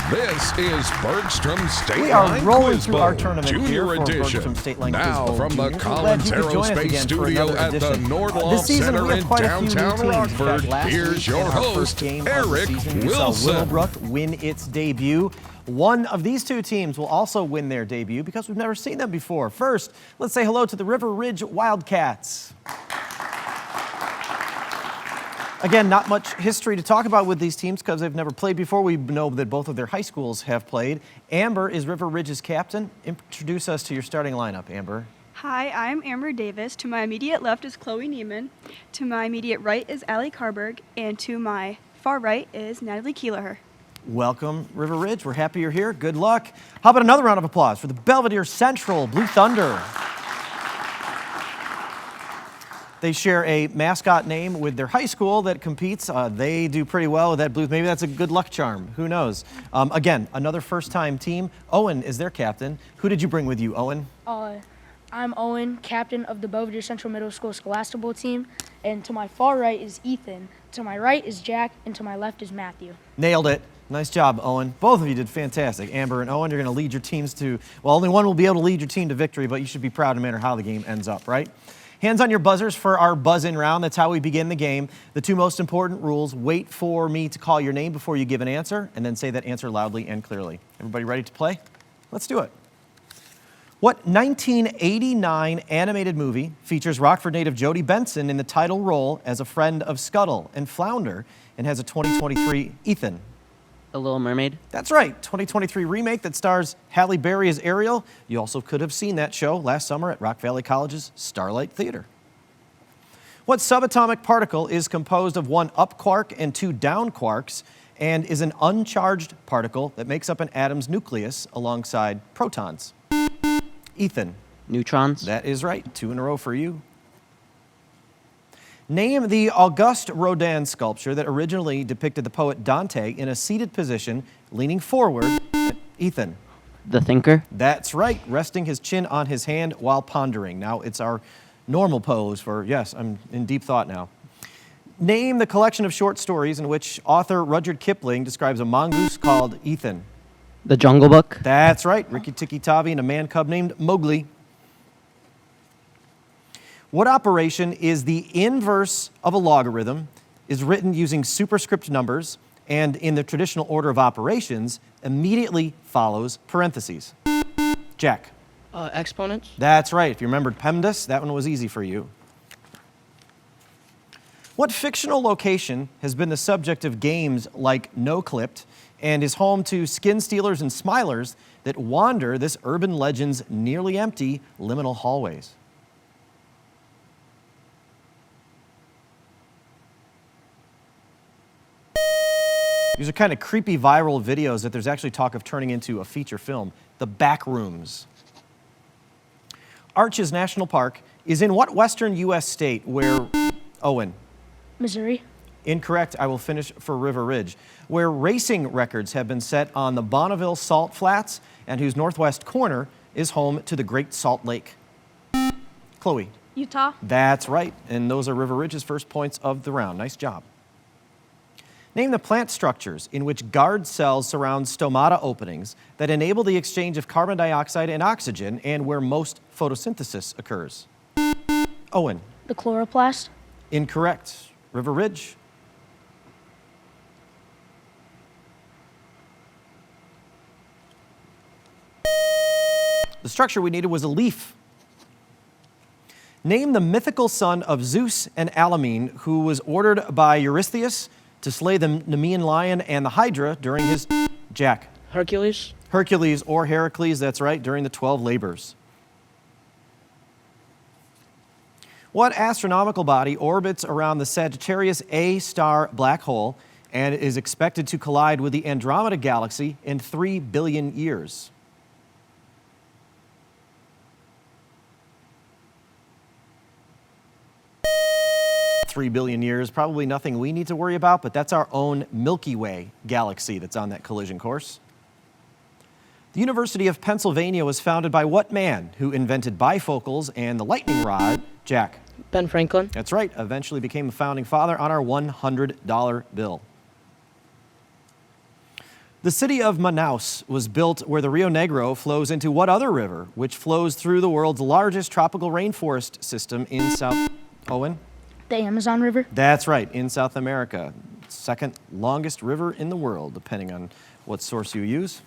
This is Bergstrom State We are Line rolling Quiz through Bowl, our tournament Junior here for edition. Bergstrom State Line Quiz Now Bowl from the Juniors. We're Collins glad you could join us Aerospace again for Studio another at the edition. Nordloff This season Center we have in quite a few new downtown teams. Rockford. In fact, last Here's week your in our host, first game of the Eric season, we saw Wilson. Willowbrook win its debut. One of these two teams will also win their debut because we've never seen them before. First, let's say hello to the River Ridge Wildcats. Again, not much history to talk about with these teams because they've never played before. We know that both of their high schools have played. Amber is River Ridge's captain. Introduce us to your starting lineup, Amber. Hi, I'm Amber Davis. To my immediate left is Chloe Neiman. To my immediate right is Allie Carberg. And to my far right is Natalie Keelaher. Welcome, River Ridge. We're happy you're here. Good luck. How about another round of applause for the Belvidere Central Blue Thunder? They share a mascot name with their high school that competes. They do pretty well with that blue. Maybe that's a good luck charm. Who knows? Again, another first-time team. Owen is their captain. Who did you bring with you, Owen? I'm Owen, captain of the Belvidere Central Middle School Scholastic team. And to my far right is Ethan. To my right is Jack. And to my left is Matthew. Nailed it. Nice job, Owen. Both of you did fantastic. Amber and Owen, you're going to lead your teams to, well, only one will be able to lead your team to victory, but you should be proud no matter how the game ends up, right? Hands on your buzzers for our buzz-in round. That's how we begin the game. The two most important rules: wait for me to call your name before you give an answer, and then say that answer loudly and clearly. Everybody ready to play? Let's do it. What 1989 animated movie features Rockford native Jodie Benson in the title role as a friend of Scuttle and Flounder and has a 2023 Ethan? The Little Mermaid? That's right, 2023 remake that stars Halle Berry as Ariel. You also could have seen that show last summer at Rock Valley College's Starlight Theater. What subatomic particle is composed of one up quark and two down quarks and is an uncharged particle that makes up an atom's nucleus alongside protons? Ethan. Neutrons? That is right, 2 in a row for you. Name the Auguste Rodin sculpture that originally depicted the poet Dante in a seated position, leaning forward. Ethan. The Thinker? That's right, resting his chin on his hand while pondering. Now it's our normal pose for, yes, I'm in deep thought now. Name the collection of short stories in which author Rudyard Kipling describes a mongoose called Ethan. The Jungle Book? That's right, Rikki Tikki Tavi and a man cub named Mowgli. What operation is the inverse of a logarithm, is written using superscript numbers, and in the traditional order of operations, immediately follows parentheses? Jack. Exponents? That's right. If you remembered PEMDAS, that one was easy for you. What fictional location has been the subject of games like No Clipped and is home to skin stealers and smilers that wander this urban legend's nearly empty liminal hallways? These are kind of creepy viral videos that there's actually talk of turning into a feature film. The Back Rooms. Arches National Park is in what western U.S. state where, Owen? Missouri. Incorrect. I will finish for River Ridge. Where racing records have been set on the Bonneville Salt Flats and whose northwest corner is home to the Great Salt Lake. Chloe? Utah. That's right. And those are River Ridge's first points of the round. Nice job. Name the plant structures in which guard cells surround stomata openings that enable the exchange of carbon dioxide and oxygen and where most photosynthesis occurs. Owen. The chloroplast. Incorrect. River Ridge. The structure we needed was a leaf. Name the mythical son of Zeus and Alamene who was ordered by Eurystheus to slay the Nemean lion and the Hydra during his, Jack. Hercules? Hercules or Heracles, that's right, during the 12 labors. What astronomical body orbits around the Sagittarius A star black hole and is expected to collide with the Andromeda Galaxy in 3 billion years? 3 billion years, probably nothing we need to worry about, but that's our own Milky Way galaxy that's on that collision course. The University of Pennsylvania was founded by what man who invented bifocals and the lightning rod? Jack. Ben Franklin. That's right, eventually became the founding father on our $100 bill. The city of Manaus was built where the Rio Negro flows into what other river, which flows through the world's largest tropical rainforest system in South... Owen? The Amazon River. That's right, in South America. Second longest river in the world, depending on what source you use.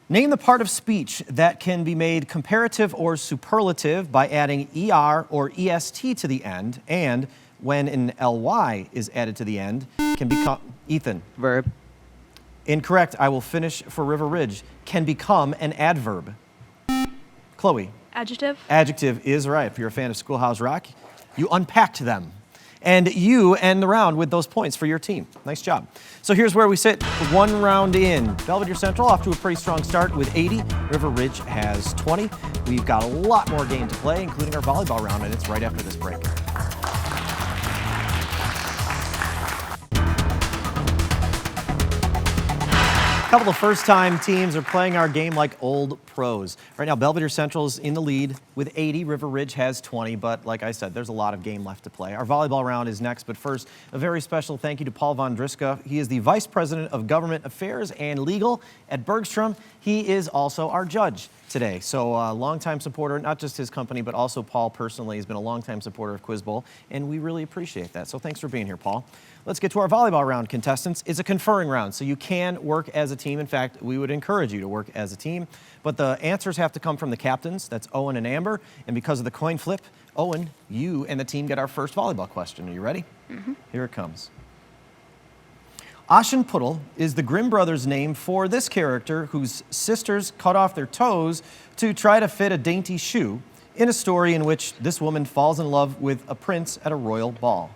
Name the part of speech that can be made comparative or superlative by adding ER or EST to the end, and when an LY is added to the end, can become... Ethan. Verb. Incorrect. I will finish for River Ridge. Can become an adverb. Chloe. Adjective. Adjective is right. If you're a fan of Schoolhouse Rock, you unpacked them. And you end the round with those points for your team. Nice job. So here's where we sit. One round in. Belvidere Central off to a pretty strong start with 80. River Ridge has 20. We've got a lot more game to play, including our volleyball round, and it's right after this break. A couple of first-time teams are playing our game like old pros. Right now, Belvidere Central's in the lead with 80. River Ridge has 20, but like I said, there's a lot of game left to play. Our volleyball round is next, but first, a very special thank you to Paul Von Driska. He is the Vice President of Government Affairs and Legal at Bergstrom. He is also our judge today. So a longtime supporter, not just his company, but also Paul personally has been a longtime supporter of Quiz Bowl, and we really appreciate that. So thanks for being here, Paul. Let's get to our volleyball round, contestants. It's a conferring round, so you can work as a team. In fact, we would encourage you to work as a team. But the answers have to come from the captains. That's Owen and Amber. And because of the coin flip, Owen, you and the team get our first volleyball question. Are you ready? Mm-hmm. Here it comes. Aschenputtel is the Grimm brothers' name for this character whose sisters cut off their toes to try to fit a dainty shoe in a story in which this woman falls in love with a prince at a royal ball.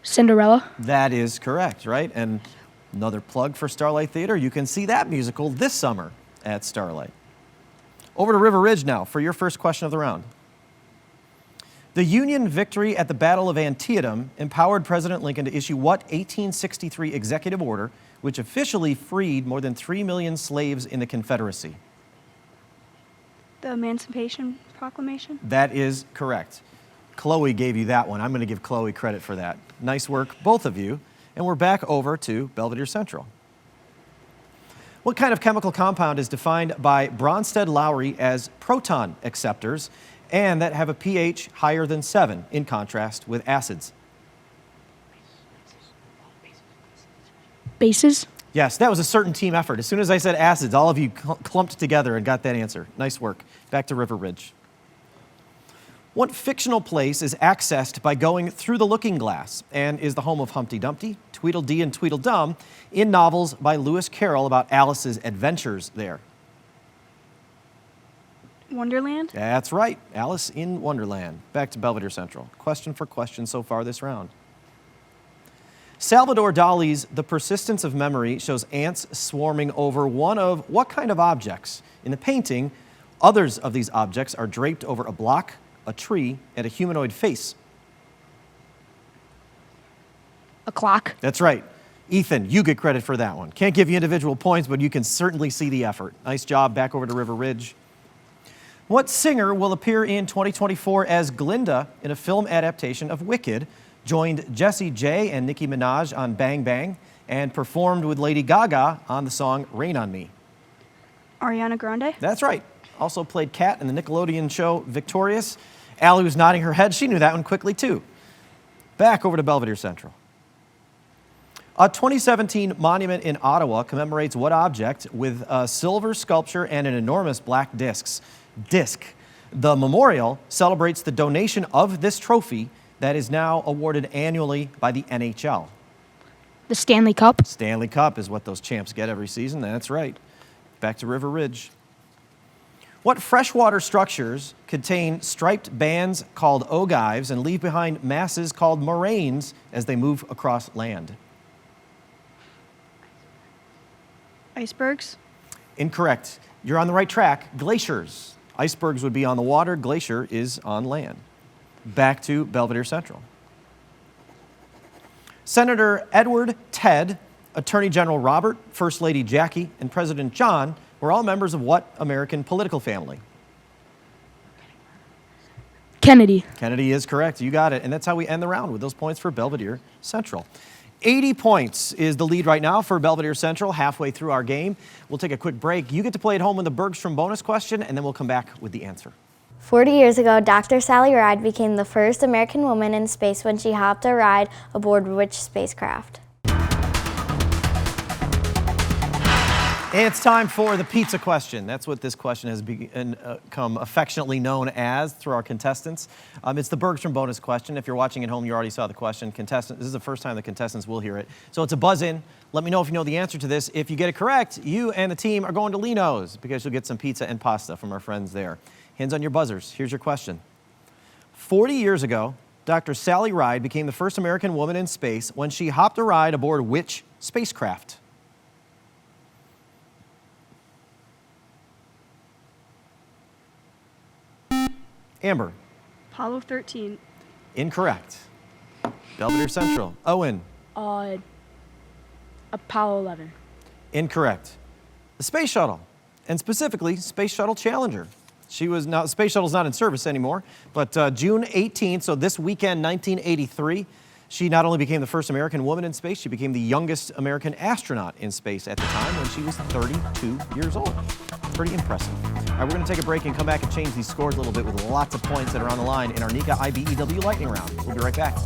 Cinderella. That is correct, right? And another plug for Starlight Theater. You can see that musical this summer at Starlight. Over to River Ridge now for your first question of the round. The Union victory at the Battle of Antietam empowered President Lincoln to issue what 1863 executive order which officially freed more than 3 million slaves in the Confederacy? The Emancipation Proclamation. That is correct. Chloe gave you that one. I'm going to give Chloe credit for that. Nice work, both of you. And we're back over to Belvidere Central. What kind of chemical compound is defined by Bronsted-Lowry as proton acceptors and that have a pH higher than 7, in contrast with acids? Bases. Yes, that was a certain team effort. As soon as I said acids, all of you clumped together and got that answer. Nice work. Back to River Ridge. What fictional place is accessed by going through the looking glass and is the home of Humpty Dumpty, Tweedledee, and Tweedledum in novels by Lewis Carroll about Alice's adventures there? Wonderland. That's right, Alice in Wonderland. Back to Belvidere Central. Question for question so far this round. Salvador Dali's The Persistence of Memory shows ants swarming over one of what kind of objects? In the painting, others of these objects are draped over a block, a tree, and a humanoid face. A clock. That's right. Ethan, you get credit for that one. Can't give you individual points, but you can certainly see the effort. Nice job. Back over to River Ridge. What singer will appear in 2024 as Glinda in a film adaptation of Wicked, joined Jessie J and Nicki Minaj on Bang Bang, and performed with Lady Gaga on the song Rain on Me? Ariana Grande. That's right. Also played Kat in the Nickelodeon show Victorious. Allie was nodding her head. She knew that one quickly, too. Back over to Belvidere Central. A 2017 monument in Ottawa commemorates what object with a silver sculpture and an enormous black disc? The memorial celebrates the donation of this trophy that is now awarded annually by the NHL. The Stanley Cup. Stanley Cup is what those champs get every season. That's right. Back to River Ridge. What freshwater structures contain striped bands called ogives and leave behind masses called moraines as they move across land? Icebergs. Incorrect. You're on the right track. Glaciers. Icebergs would be on the water. Glacier is on land. Back to Belvidere Central. Senator Edward Ted, Attorney General Robert, First Lady Jackie, and President John were all members of what American political family? Kennedy. Kennedy is correct. You got it. And that's how we end the round with those points for Belvidere Central. 80 points is the lead right now for Belvidere Central halfway through our game. We'll take a quick break. You get to play at home with the Bergstrom bonus question, and then we'll come back with the answer. 40 years ago, Dr. Sally Ride became the first American woman in space when she hopped a ride aboard which spacecraft? It's time for the pizza question. That's what this question has become affectionately known as through our contestants. It's the Bergstrom bonus question. If you're watching at home, you already saw the question. This is the first time the contestants will hear it. So it's a buzz-in. Let me know if you know the answer to this. If you get it correct, you and the team are going to Lino's because you'll get some pizza and pasta from our friends there. Hands on your buzzers. Here's your question. 40 years ago, Dr. Sally Ride became the first American woman in space when she hopped a ride aboard which spacecraft? Amber. Apollo 13. Incorrect. Belvidere Central. Owen. Apollo 11. Incorrect. The Space Shuttle, and specifically Space Shuttle Challenger. Space Shuttle's not in service anymore, but June 18th, so this weekend, 1983, she not only became the first American woman in space, she became the youngest American astronaut in space at the time when she was 32 years old. Pretty impressive. All right, we're going to take a break and come back and change these scores a little bit with lots of points that are on the line in our NECA IBEW Lightning Round. We'll be right back.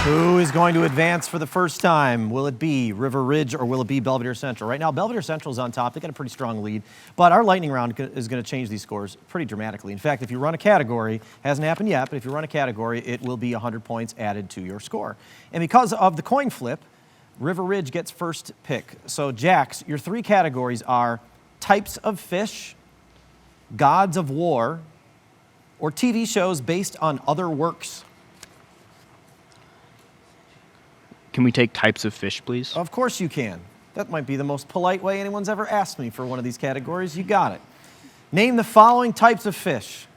Who is going to advance for the first time? Will it be River Ridge or will it be Belvidere Central? Right now, Belvidere Central is on top. They got a pretty strong lead, but our lightning round is going to change these scores pretty dramatically. In fact, if you run a category, hasn't happened yet, but if you run a category, it will be 100 points added to your score. And because of the coin flip, River Ridge gets first pick. So, Jax, your three categories are types of fish, gods of war, or TV shows based on other works. Can we take types of fish, please? Of course you can. That might be the most polite way anyone's ever asked me for one of these categories. You got it. Name the following types of fish.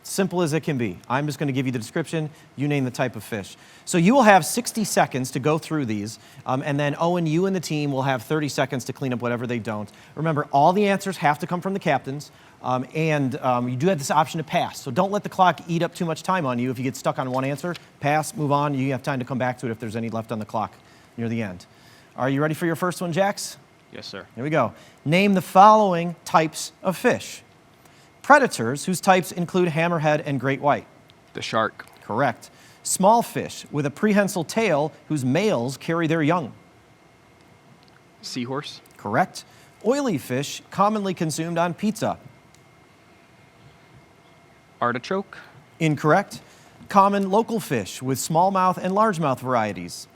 Simple as it can be. I'm just going to give you the description. You name the type of fish. So you will have 60 seconds to go through these, and then Owen, you and the team will have 30 seconds to clean up whatever they don't. Remember, all the answers have to come from the captains, and you do have this option to pass. So don't let the clock eat up too much time on you. If you get stuck on one answer, pass, move on. You have time to come back to it if there's any left on the clock near the end. Are you ready for your first one, Jax? Yes, sir. Here we go. Name the following types of fish. Predators, whose types include hammerhead and great white. The shark. Correct. Small fish with a prehensile tail whose males carry their young. Seahorse. Correct. Oily fish commonly consumed on pizza. Artichoke. Incorrect. Common local fish with smallmouth and largemouth varieties.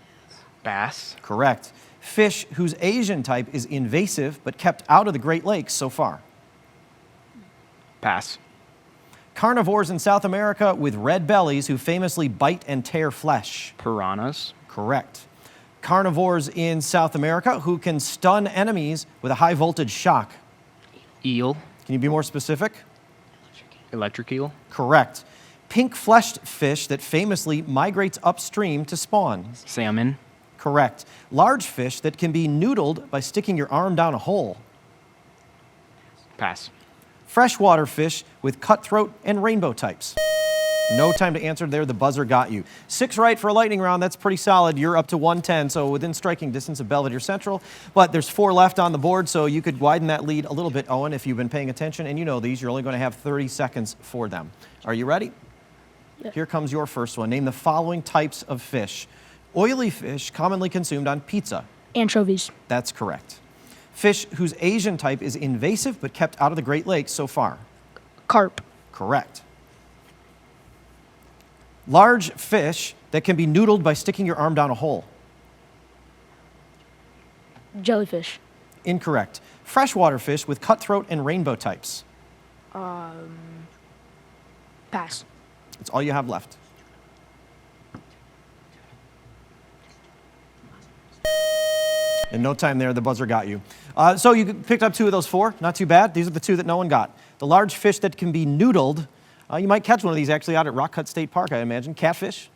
Bass. Correct. Fish whose Asian type is invasive but kept out of the Great Lakes so far. Pass. Carnivores in South America with red bellies who famously bite and tear flesh. Piranhas. Correct. Carnivores in South America who can stun enemies with a high voltage shock. Eel. Can you be more specific? Electric eel. Correct. Pink-fleshed fish that famously migrates upstream to spawn. Salmon. Correct. Large fish that can be noodled by sticking your arm down a hole. Pass. Freshwater fish with cutthroat and rainbow types. No time to answer there. The buzzer got you. 6 right for a lightning round. That's pretty solid. You're up to 110, so within striking distance of Belvidere Central. But there's 4 left on the board, so you could widen that lead a little bit, Owen, if you've been paying attention. And you know these. You're only going to have 30 seconds for them. Are you ready? Yes. Here comes your first one. Name the following types of fish. Oily fish commonly consumed on pizza. Anchovies. That's correct. Fish whose Asian type is invasive but kept out of the Great Lakes so far. Carp. Correct. Large fish that can be noodled by sticking your arm down a hole. Jellyfish. Incorrect. Freshwater fish with cutthroat and rainbow types. Pass. That's all you have left. In no time there, the buzzer got you. So you picked up 2 of those 4. Not too bad. These are the 2 that no one got. The large fish that can be noodled. You might catch one of these actually out at Rock Cut State Park, I imagine. Catfish.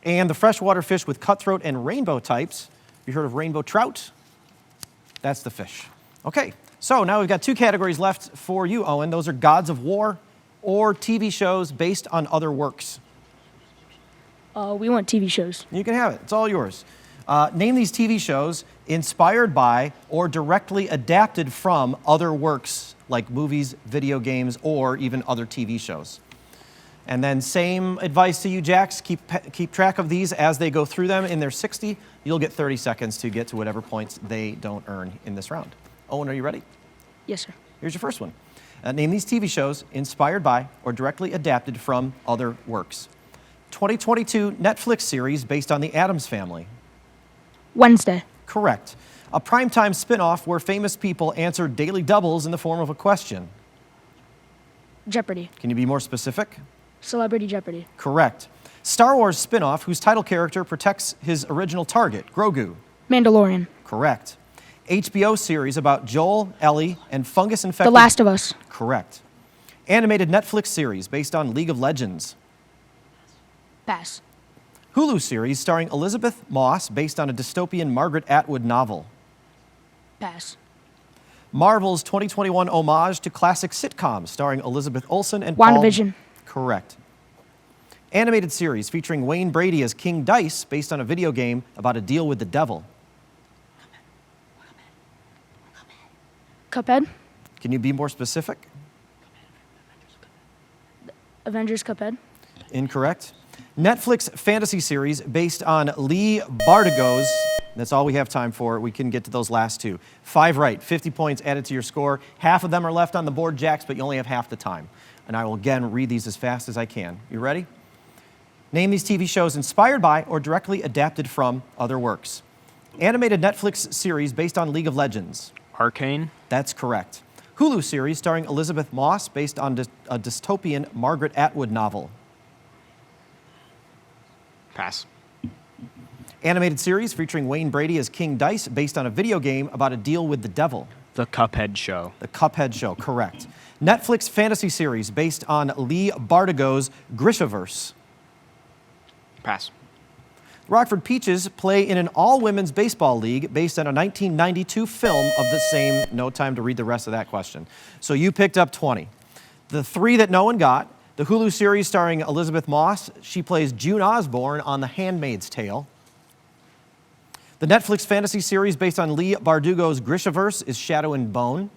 And the freshwater fish with cutthroat and rainbow types. You heard of rainbow trout? That's the fish. Okay, so now we've got 2 categories left for you, Owen. Those are gods of war or TV shows based on other works? We want TV shows. You can have it. It's all yours. Name these TV shows inspired by or directly adapted from other works like movies, video games, or even other TV shows. And then same advice to you, Jax. Keep track of these as they go through them. In their 60, you'll get 30 seconds to get to whatever points they don't earn in this round. Owen, are you ready? Yes, sir. Here's your first one. Name these TV shows inspired by or directly adapted from other works. 2022 Netflix series based on the Addams Family. Wednesday. Correct. A primetime spin-off where famous people answer daily doubles in the form of a question. Jeopardy. Can you be more specific? Celebrity Jeopardy. Correct. Star Wars spin-off whose title character protects his original target, Grogu. Mandalorian. Correct. HBO series about Joel, Ellie, and fungus-infected... The Last of Us. Correct. Animated Netflix series based on League of Legends. Pass. Hulu series starring Elizabeth Moss based on a dystopian Margaret Atwood novel. Pass. Marvel's 2021 homage to classic sitcoms starring Elizabeth Olsen and WandaVision. Correct. Animated series featuring Wayne Brady as King Dice based on a video game about a deal with the devil. Cuphead. Can you be more specific? Avengers Cuphead. Incorrect. Netflix fantasy series based on Lee Bardugo's. That's all we have time for. We can get to those last two. 5 right, 50 points added to your score. Half of them are left on the board, Jax, but you only have half the time. And I will again read these as fast as I can. You ready? Name these TV shows inspired by or directly adapted from other works. Animated Netflix series based on League of Legends. Arcane. That's correct. Hulu series starring Elizabeth Moss based on a dystopian Margaret Atwood novel. Pass. Animated series featuring Wayne Brady as King Dice based on a video game about a deal with the devil. The Cuphead Show. The Cuphead Show, correct. Netflix fantasy series based on Lee Bardugo's Grishaverse. Pass. Rockford Peaches play in an all-women's baseball league based on a 1992 film of the same. No time to read the rest of that question. So you picked up 20. The 3 that no one got, the Hulu series starring Elizabeth Moss. She plays June Osborne on The Handmaid's Tale. The Netflix fantasy series based on Lee Bardugo's Grishaverse is Shadow and Bone.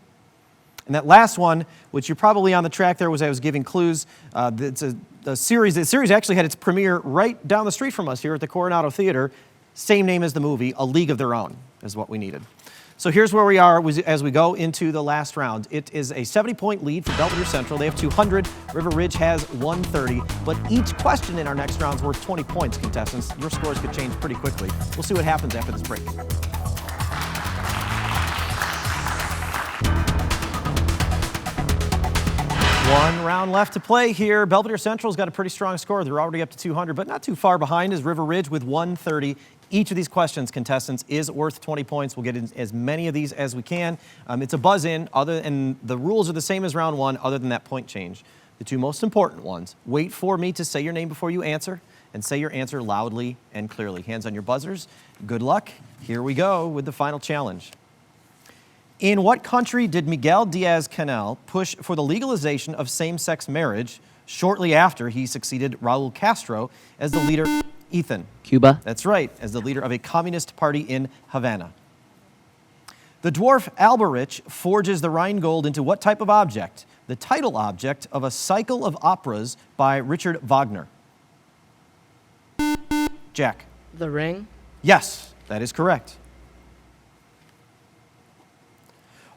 And that last one, which you're probably on the track there, was I was giving clues. It's a series. The series actually had its premiere right down the street from us here at the Coronado Theater. Same name as the movie, A League of Their Own is what we needed. So here's where we are as we go into the last round. It is a 70-point lead for Belvidere Central. They have 200. River Ridge has 130. But each question in our next round is worth 20 points, contestants. Your scores could change pretty quickly. We'll see what happens after this break. One round left to play here. Belvidere Central's got a pretty strong score. They're already up to 200, but not too far behind is River Ridge with 130. Each of these questions, contestants, is worth 20 points. We'll get in as many of these as we can. It's a buzz-in, and the rules are the same as round one, other than that point change. The 2 most important ones. Wait for me to say your name before you answer, and say your answer loudly and clearly. Hands on your buzzers. Good luck. Here we go with the final challenge. In what country did Miguel Diaz-Canel push for the legalization of same-sex marriage shortly after he succeeded Raul Castro as the leader? Ethan. Cuba. That's right, as the leader of a communist party in Havana. The dwarf Alberich forges the Rheingold into what type of object? The title object of a cycle of operas by Richard Wagner. Jack. The Ring. Yes, that is correct.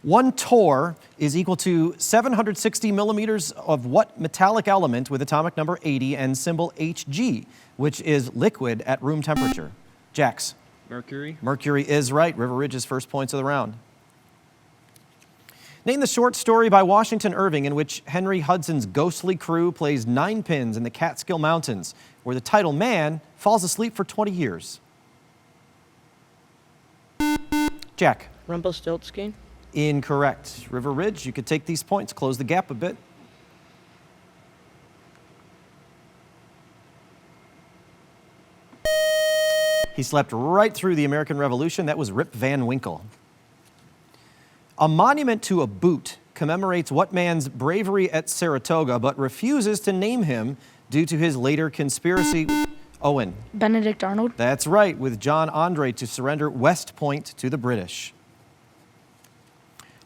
1 torr is equal to 760 millimeters of what metallic element with atomic number 80 and symbol Hg, which is liquid at room temperature? Jax. Mercury. Mercury is right. River Ridge's first points of the round. Name the short story by Washington Irving in which Henry Hudson's ghostly crew plays 9 pins in the Catskill Mountains, where the title man falls asleep for 20 years. Jack. Rumpelstiltskin. Incorrect. River Ridge, you could take these points, close the gap a bit. He slept right through the American Revolution. That was Rip Van Winkle. A monument to a boot commemorates what man's bravery at Saratoga but refuses to name him due to his later conspiracy? Owen. Benedict Arnold. That's right, with John Andre to surrender West Point to the British.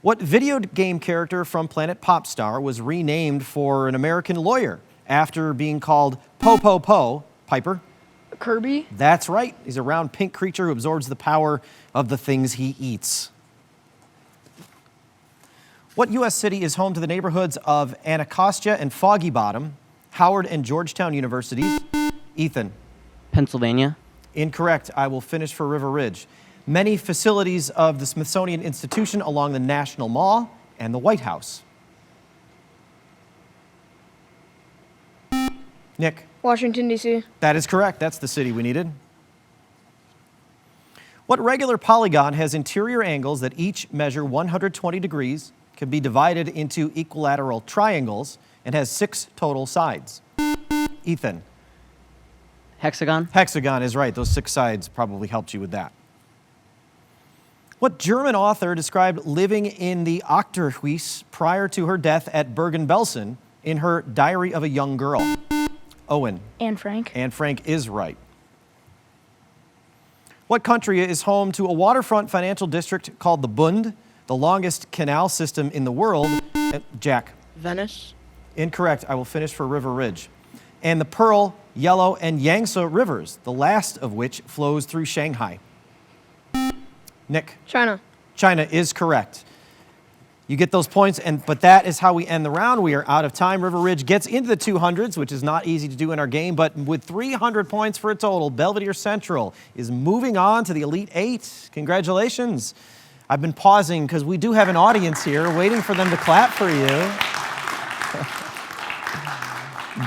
What video game character from Planet Popstar was renamed for an American lawyer after being called Po Po Po? Piper? Kirby. That's right. He's a round pink creature who absorbs the power of the things he eats. What U.S. city is home to the neighborhoods of Anacostia and Foggy Bottom, Howard and Georgetown universities? Ethan. Pennsylvania. Incorrect. I will finish for River Ridge. Many facilities of the Smithsonian Institution along the National Mall and the White House. Nick. Washington, D.C. That is correct. That's the city we needed. What regular polygon has interior angles that each measure 120 degrees, can be divided into equilateral triangles, and has 6 total sides? Ethan. Hexagon. Hexagon is right. Those 6 sides probably helped you with that. What German author described living in the Achterhuis prior to her death at Bergen-Belsen in her Diary of a Young Girl? Owen. Anne Frank. Anne Frank is right. What country is home to a waterfront financial district called the Bund, the longest canal system in the world? Jack. Venice. Incorrect. I will finish for River Ridge. And the Pearl, Yellow, and Yangtze rivers, the last of which flows through Shanghai. Nick. China. China is correct. You get those points, but that is how we end the round. We are out of time. River Ridge gets into the 200s, which is not easy to do in our game, but with 300 points for a total, Belvidere Central is moving on to the Elite 8. Congratulations. I've been pausing because we do have an audience here waiting for them to clap for you.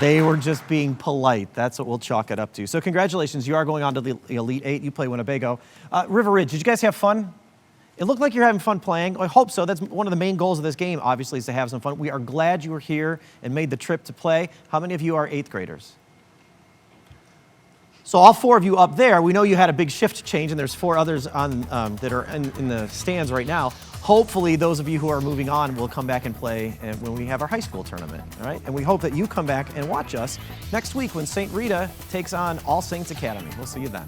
They were just being polite. That's what we'll chalk it up to. So congratulations. You are going on to the Elite 8. You play Winnebago. River Ridge, did you guys have fun? It looked like you're having fun playing. I hope so. That's one of the main goals of this game, obviously, is to have some fun. We are glad you were here and made the trip to play. How many of you are 8th graders? So all 4 of you up there, we know you had a big shift change, and there's 4 others on, that are in the stands right now. Hopefully, those of you who are moving on will come back and play when we have our high school tournament, all right? And we hope that you come back and watch us next week when St. Rita takes on All Saints Academy. We'll see you then.